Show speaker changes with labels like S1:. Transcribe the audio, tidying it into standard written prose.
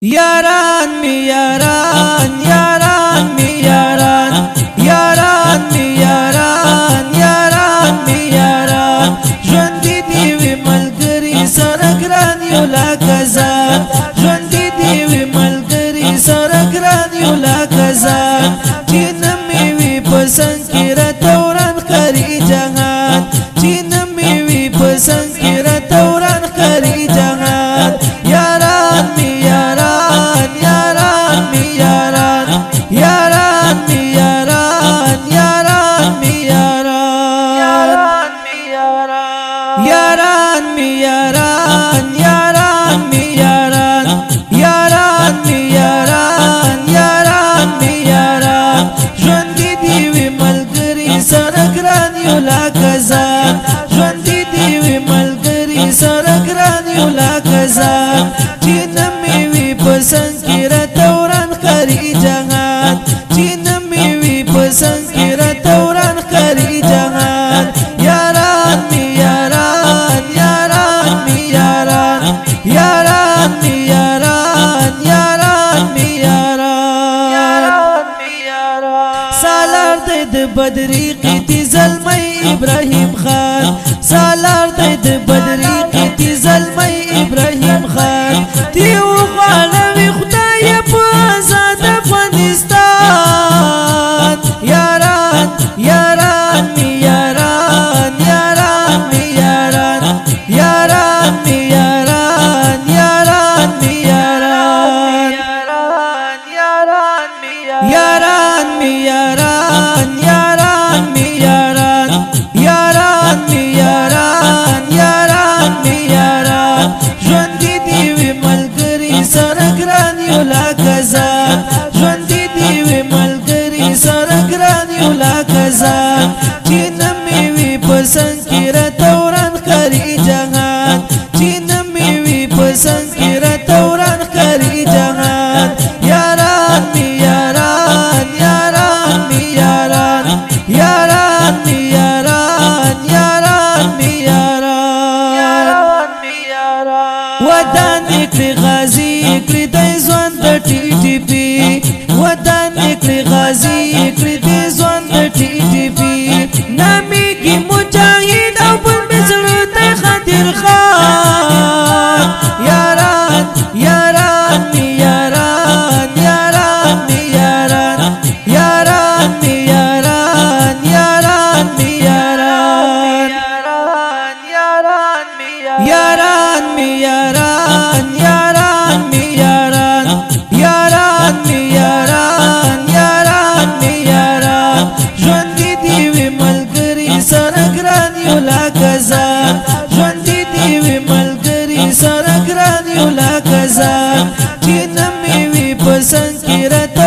S1: यारान मी यारान यारान मी यारान यारान मी यारान यारान मी यारान ژوندې دې وي ملګري سره ګران یو لکه ځان ژوندې دې وي ملګري سره ګران یو لکه ځان چې نه مې وي په څنګ کې راته وران ښکاري جهان چې نه مې وي په څنګ کې راته وران ښکاري جهان यारान मी यारान यारान मी यारान यारान मी यारान यारान मी यारान यारान मी यारान यारान मी यारान यारान मी यारान यारान मी यारान ژوندې دې وي ملګري سره ګران یو لکه ځان ژوندې دې وي ملګري سره ګران یو لکه ځان چې نه مې وي په څنګ کې راته وران ښکاري جهان چې نه مې وي په څنګ کې راته وران ښکاري جهان यारान मी यारान यारान मी यारान यारान मी यारान यारान मी यारान सालार د بدري قتی زلمی ابراهیم خان सालार د بدري قتی زلمی ابراهیم خان دیو غالوی خدای په آزاد افغانستان यारान यारान मी यारान यारान मी यारान यारान मी यारान यारान मी यारान यारान मी यारान यारान मी यारान यारान मी यारान यारान मी यारान ژوندې دې وي ملګري سره ګران یو لکه ځان ژوندې دې وي ملګري سره ګران یو لکه ځان چې نه مې وي په څنګ کې راته وران ښکاري جهان چې نه مې وي په څنګ کې راته وران ښکاري جهان यारान मी यारान यारान मी यारान यारान मी यारान यारान मी यारान ودان کړی غازی کړی د ځوان د ټي ټي پی ودان کړی غازی کړی د ځوان د ټي ټي پی نامېږي مجاهد او بل مزړه ته خاطر خان यारान यारान मी यारान यारान मी यारान यारान मी यारान यारान मी यारान यारान मी यारान यारान मी यारान यारान मी यारान यारान मी यारान ژوندې دې وي ملګري سره ګران یو لکه ځان ژوندې دې وي ملګري سره ګران یو لکه ځان چې نه مې وي په څنګ کې راته